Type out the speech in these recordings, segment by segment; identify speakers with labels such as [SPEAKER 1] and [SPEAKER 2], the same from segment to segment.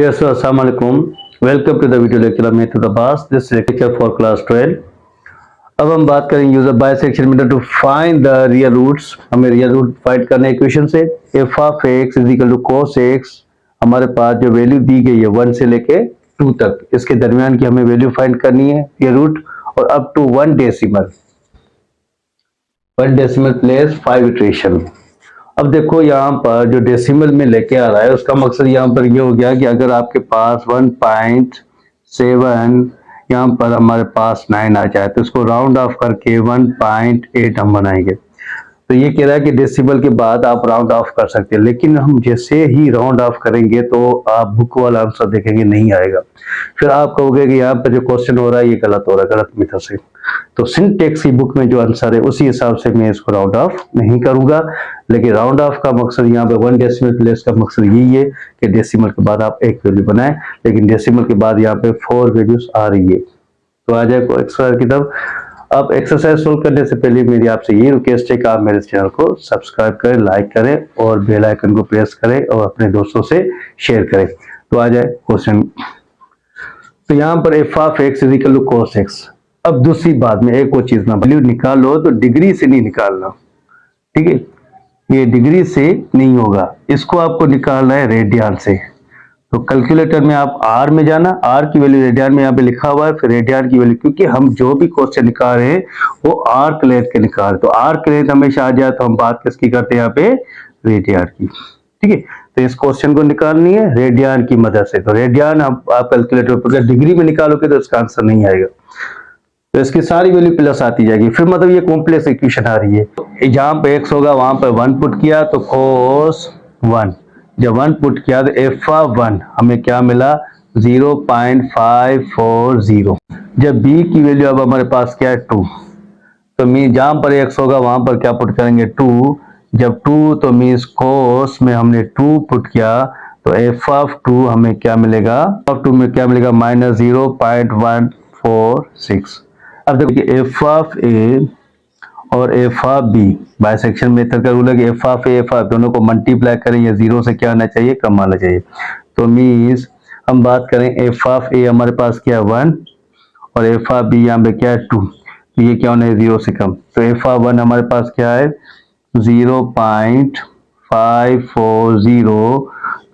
[SPEAKER 1] Yes, sir. Assalamu alaikum. Welcome to the video lecture of Method Abbas. This is lecture for class 12. अब हम बात करेंगे user bisection method to find the real roots. हमें real root find करना है equation से। F of x is equal to cos x, हमारे पास जो वैल्यू दी गई है 1 से लेके 2 तक, इसके दरमियान की हमें वैल्यू फाइंड करनी है रियल रूट, और up to 1 decimal place 5 iteration. अब देखो यहाँ पर जो डेसिमल में लेके आ रहा है उसका मकसद यहाँ पर ये हो गया कि अगर आपके पास 1.7 यहाँ पर हमारे पास 9 आ जाए तो इसको राउंड ऑफ करके 1.8 हम बनाएंगे। तो ये कह रहा है कि डेसिमल के बाद आप राउंड ऑफ कर सकते हैं, लेकिन हम जैसे ही राउंड ऑफ करेंगे तो आप बुक वाला आंसर देखेंगे नहीं आएगा। फिर आप कहोगे कि यहाँ पर जो क्वेश्चन हो रहा है ये गलत हो रहा है, गलत मेथड से। तो सिंटेक्स की बुक में जो आंसर है उसी हिसाब से मैं इसको राउंड ऑफ नहीं करूंगा, लेकिन राउंड ऑफ का मकसद यहाँ पे 1 डेसिमल प्लेस का मकसद यही है कि डेसिमल के बाद आप एक वैल्यू बनाएं, लेकिन डेसिमल के बाद यहाँ पे 4 वैल्यूज आ रही है। तो आ जाए एक्सरसाइज की तरफ। अब एक्सरसाइज सोल्व करने से पहले मेरी आपसे ये रिक्वेस्ट है कि आप मेरे चैनल को सब्सक्राइब करें, लाइक करें और बेल आइकन को प्रेस करें और अपने दोस्तों से शेयर करें। तो आ जाए क्वेश्चन। तो यहाँ पर f of x is equal to cos x. अब दूसरी बात में एक और चीज ना, वैल्यू निकालो तो डिग्री से नहीं निकालना, ठीक है? ये डिग्री से नहीं होगा, इसको आपको निकालना है रेडियन से। तो कैलकुलेटर में आप आर में जाना, आर की वैल्यू रेडियन में यहाँ पे लिखा हुआ है, फिर रेडियन की वैल्यू, क्योंकि हम जो भी क्वेश्चन निकाल रहे हैं वो आर्क लेंथ के निकाल, तो आर्क लेंथ हमेशा आ जाए तो हम बात किसकी करते हैं यहाँ पे, रेडियन की, ठीक है? तो इस क्वेश्चन को निकालनी है रेडियन की मदद से। तो रेडियन आप कैलकुलेटर पर डिग्री में निकालोगे तो इसका आंसर नहीं आएगा, तो इसकी सारी वैल्यू प्लस आती जाएगी। फिर मतलब ये कॉम्प्लेक्स इक्वेशन आ रही है। जहां पे x होगा वहां पर 1 पुट किया तो cos 1, जब 1 पुट किया तो f ऑफ 1 हमें क्या मिला, 0.540। जब b की वैल्यू अब हमारे पास क्या है 2, तो मीन जहां पर x होगा वहां पर क्या पुट करेंगे 2, जब 2 तो मीन्स cos में हमने 2 पुट किया तो f ऑफ 2 हमें क्या मिलेगा, ऑफ 2 में क्या मिलेगा -0.146। अब देखिए एफ ऑफ ए और f of b, bisection method का रूल है कि f of a f of दोनों को मल्टीप्लाई करें, या जीरो से क्या आना चाहिए, कम आना चाहिए। तो मीन्स हम बात करें एफ ऑफ ए हमारे पास क्या है 1 और एफ ऑफ बी यहाँ पे क्या है 2, तो ये क्या होना है 0 से कम। तो एफ ऑफ 1 हमारे पास क्या है 0.540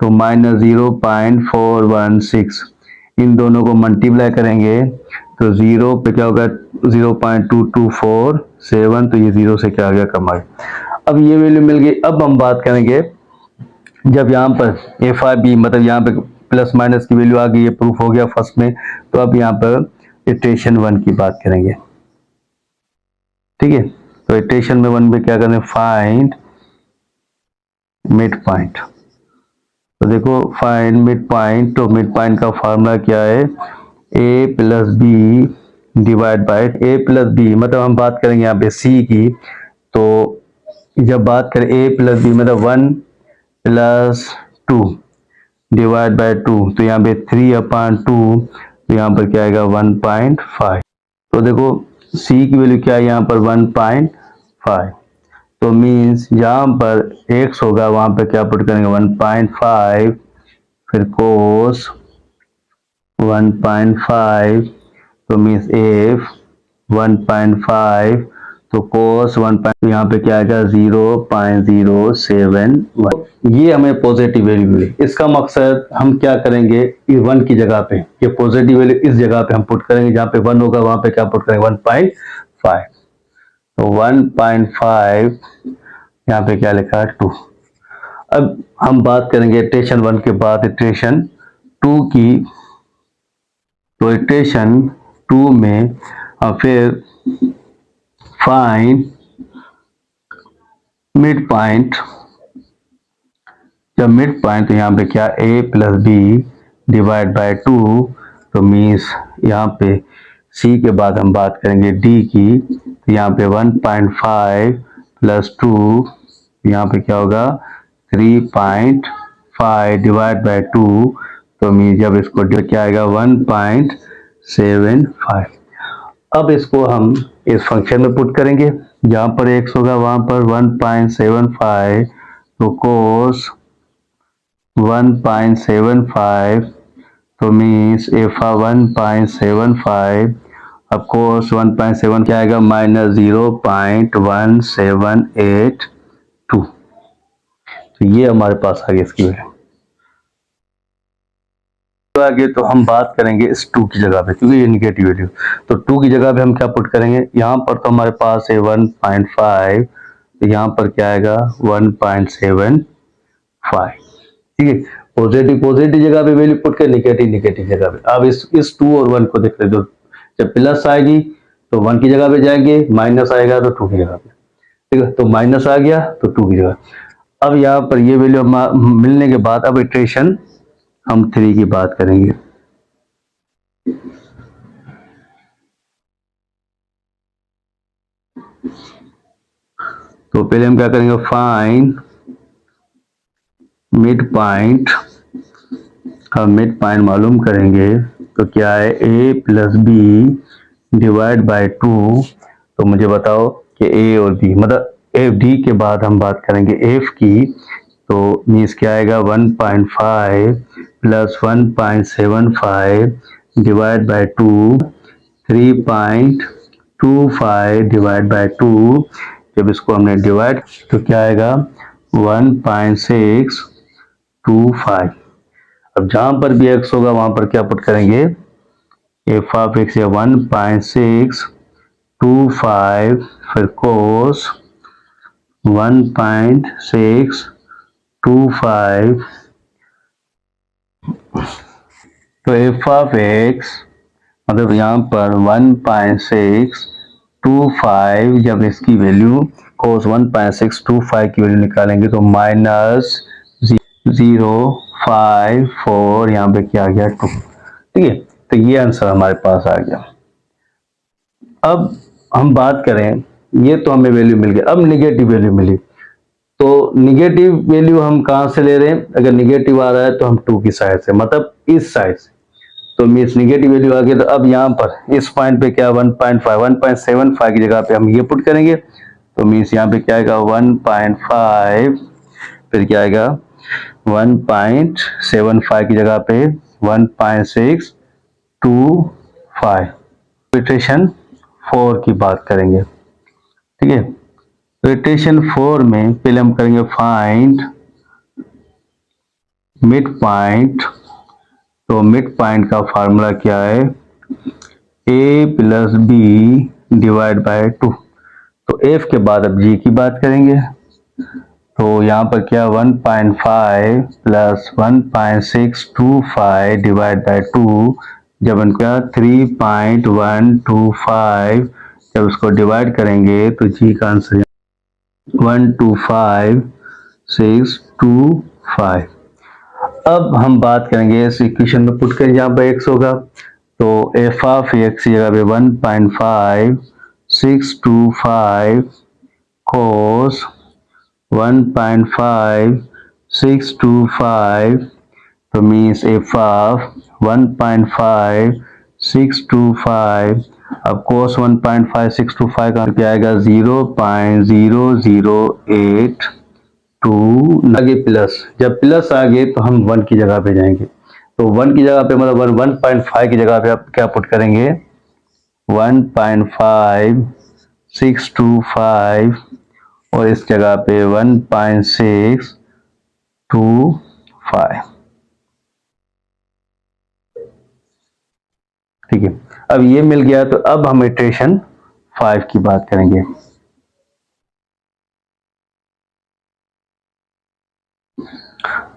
[SPEAKER 1] तो -0.416, इन दोनों को मल्टीप्लाई करेंगे तो 0 पे क्या होगा 0.2247, तो ये 0 से क्या आ गया, कम आ गया। अब ये वैल्यू मिल गई। अब हम बात करेंगे जब यहाँ पर एफ आई बी मतलब यहाँ पे प्लस माइनस की वैल्यू आ गई, ये प्रूफ हो गया फर्स्ट में। तो अब यहाँ पर इटरेशन 1 की बात करेंगे, ठीक है? तो इटरेशन में 1 में क्या करें, फाइंड मिड पॉइंट। तो देखो फाइंड मिड पॉइंट, तो मिड पॉइंट का फार्मूला क्या है, a plus b divide by a plus b, मतलब हम बात करेंगे यहाँ पे c की। तो जब बात करें a प्लस बी मतलब 1 प्लस 2 डिवाइड बाय 2, तो यहाँ पे 3/2, तो यहाँ पर क्या आएगा 1.5। तो देखो c की वैल्यू क्या है यहाँ पर 1.5, तो मीन्स जहाँ पर x होगा वहां पर क्या पुट करेंगे 1.5, फिर cos 1.5, तो मीन्स f 1.5, तो cos 1. यहाँ पे क्या आएगा 0.071। ये हमें पॉजिटिव वैल्यू मिली। इसका मकसद हम क्या करेंगे, इस 1 की जगह पे ये पॉजिटिव वैल्यू इस जगह पे हम पुट करेंगे, जहाँ पे 1 होगा वहां पे क्या पुट करेंगे 1.5, तो 1.5 यहाँ पे क्या लिखा है 2। अब हम बात करेंगे इटरेशन 1 के बाद इटरेशन 2 की। तो इटरेशन 2 में फिर फाइंड मिड पॉइंट। जब मिड पॉइंट तो यहाँ पे क्या a plus b divide by 2, तो मीन्स यहाँ पे c के बाद हम बात करेंगे d की। तो यहाँ पे 1.5 प्लस 2, यहाँ पे क्या होगा 3.5 डिवाइड बाय 2, तो मीन्स जब इसको क्या आएगा 1.75। अब इसको हम इस फंक्शन में पुट करेंगे, जहाँ पर x होगा वहां पर 1.75, तो cos 1.75 तो मीन्स एफ 1.75, ऑफकोर्स 1.7 क्या आएगा माइनस 0.1782। तो ये हमारे पास आ गया इसकी वैल्यू। तो आगे तो हम बात करेंगे इस 2 की जगह पे, क्योंकि ये निगेटिव वैल्यू, तो 2 की जगह पे हम क्या पुट करेंगे, यहाँ पर तो हमारे पास है 1.5, तो यहाँ पर क्या आएगा 1.75, ठीक है। पॉजिटिव पॉजिटिव जगह पे वैल्यू पुट कर, निगेटिव निगेटिव जगह पे। अब इस 2 और 1 को देख रहे, जब प्लस आएगी तो 1 की जगह पे जाएंगे, माइनस आएगा तो 2 की जगह पे, ठीक है। तो माइनस आ गया तो 2 की जगह। अब यहाँ पर ये वैल्यू मिलने के बाद अब इटरेशन हम 3 की बात करेंगे। तो पहले हम क्या करेंगे, फाइंड मिड पॉइंट। हम मिड पॉइंट मालूम करेंगे तो क्या है a plus b divide by 2। तो मुझे बताओ कि a और b, मतलब एफ डी के बाद हम बात करेंगे f की, तो मीन्स क्या आएगा 1.5 plus 1.75 divide by 2, 3.25 divide by 2। जब इसको हमने डिवाइड तो क्या आएगा 1.625। अब जहां पर भी x होगा वहां पर क्या पुट करेंगे, एफ ऑफ एक्स या 1.625, फिर कोस 1.625, तो एफ ऑफ एक्स मतलब यहाँ पर 1.625, जब इसकी वैल्यू कोस 1.625 की वैल्यू निकालेंगे तो माइनस 0.54, यहाँ पे क्या आ गया 2, ठीक है। तो ये आंसर हमारे पास आ गया। अब हम बात करें, ये तो हमें वैल्यू मिल गई, अब निगेटिव वैल्यू मिली। तो निगेटिव वैल्यू हम कहां से ले रहे हैं, अगर निगेटिव आ रहा है तो हम 2 की साइड से, मतलब इस साइड से, तो मीन्स निगेटिव वैल्यू आ गई। तो अब यहाँ पर इस पॉइंट पे क्या 1.75 की जगह पे हम ये पुट करेंगे, तो मीन्स यहाँ पे क्या आएगा 1.5, फिर क्या आएगा 1.75 की जगह पे 1.625। इटरेशन 4 की बात करेंगे, ठीक है। तो इटरेशन 4 में पहले हम करेंगे फाइंड मिड पॉइंट। तो मिड पॉइंट का फार्मूला क्या है, a plus b divide by 2। तो f के बाद अब g की बात करेंगे, तो यहाँ पर क्या 1.5 प्लस 1.625 डिवाइड बाय 2, जब इनका 3.125, जब उसको डिवाइड करेंगे तो जी का आंसर 125,625। अब हम बात करेंगे इस इक्वेशन में पुट कर, जहाँ पर x होगा तो एफ ऑफ एक्स की जगह पे 1.5625 कोस 1.5625, तो मीन्स एफ ऑफ 1.5625, अब कोस 1.5625 का क्या आएगा 0.0082। आगे प्लस, जब प्लस आ गए तो हम 1 की जगह पे जाएंगे, तो 1 की जगह पे मतलब 1.5 की जगह पे आप क्या पुट करेंगे 1.5625, और इस जगह पे 1.625, ठीक है। अब ये मिल गया, तो अब हम इटरेशन 5 की बात करेंगे।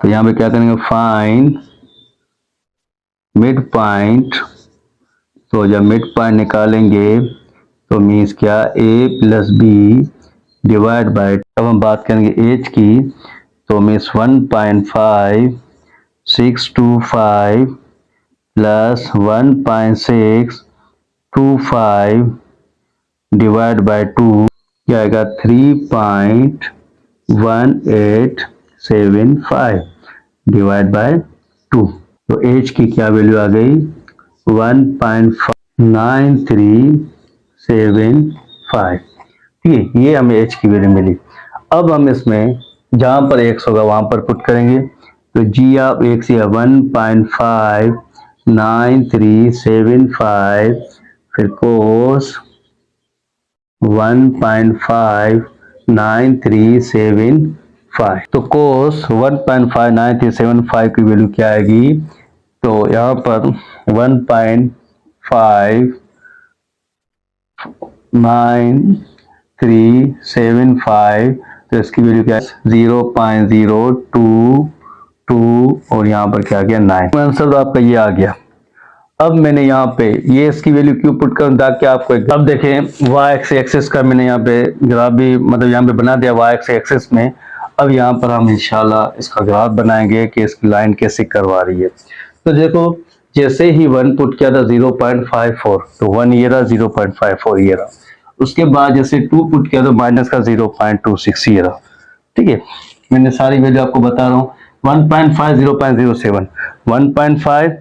[SPEAKER 1] तो यहाँ पे क्या करेंगे, फाइंड मिड पॉइंट। तो जब मिड पॉइंट निकालेंगे तो मीन्स क्या a plus b divide by, अब हम बात करेंगे h की, तो मीन्स 1.5625 प्लस 1.625 डिवाइड बाय 2 क्या आएगा 3.1875 डिवाइड बाय 2। तो h की क्या वैल्यू आ गई 1.9375, ठीक है। ये हमें h की वैल्यू मिली। अब हम इसमें जहां पर x होगा वहां पर पुट करेंगे, तो g ऑफ x या 1.5 9375 फिर कोस 1.59375। तो कोस 1.59375 की वैल्यू क्या आएगी? तो यहाँ पर 1.59375, तो इसकी वैल्यू क्या है? 0.022 और यहाँ पर क्या आ गया? 9। आंसर तो आपका ये आ गया। अब मैंने यहाँ पे ये इसकी वैल्यू क्यों पुट करूँ ताकि आपको अब देखें वाई एक्सिस का मैंने यहाँ पे ग्राफ भी मतलब यहाँ पे बना दिया वाई एक्सिस में। अब यहाँ पर हम इंशाल्लाह इसका ग्राफ बनाएंगे कि इसकी लाइन कैसे करवा रही है। तो देखो जैसे ही 1 पुट किया था 0.54, तो 1 ये रहा, 0.54 ये रहा। उसके बाद जैसे 2 पुट किया तो माइनस का 0.26 ये रहा। ठीक है, मैंने सारी वैल्यू आपको बता रहा हूँ। 1.5 0.07, 1.5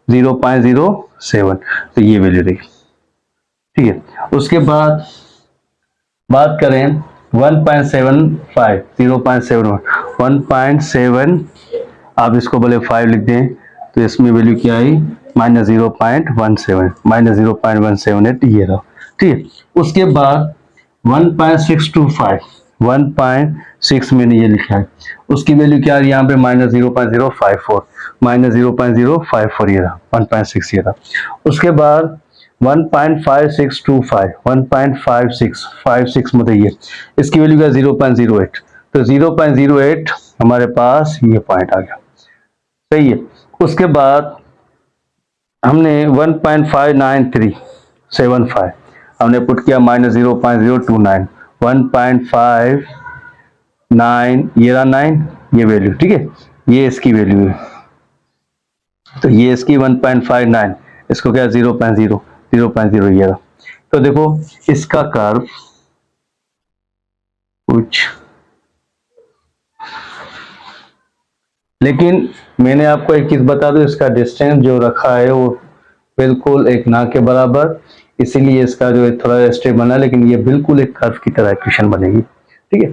[SPEAKER 1] 0.07, तो ये वैल्यू रही। ठीक है, उसके बाद बात करें 1.75 0.71, 1.7 आप इसको बोले 5 लिख दें तो इसमें वैल्यू क्या आई? माइनस 0.17, माइनस 0.178 ये रहा। ठीक है, उसके बाद 1.625, 1.6 मैंने ये लिखा है, उसकी वैल्यू क्या है यहाँ पे? माइनस 0.054, माइनस 0.054 ये रहा, 1.6 ये रहा। उसके बाद 1.5625, 1.56 मतलब ये, इसकी वैल्यू क्या? 0.08, तो 0.08 हमारे पास ये पॉइंट आ गया। सही है। उसके बाद हमने 1.59375 हमने पुट किया माइनस 0.029, 1.59 ये रहा 9 ये वैल्यू। ठीक है, ये इसकी वैल्यू है, तो ये इसकी 1.59, इसको क्या? 0.0 ये रहा। तो देखो इसका कर्व कुछ, लेकिन मैंने आपको एक चीज बता दूं, इसका डिस्टेंस जो रखा है वो बिल्कुल एक ना के बराबर, इसीलिए इसका जो है थोड़ा स्टेप बना, लेकिन ये बिल्कुल एक कर्व की तरह इक्वेशन बनेगी। ठीक है।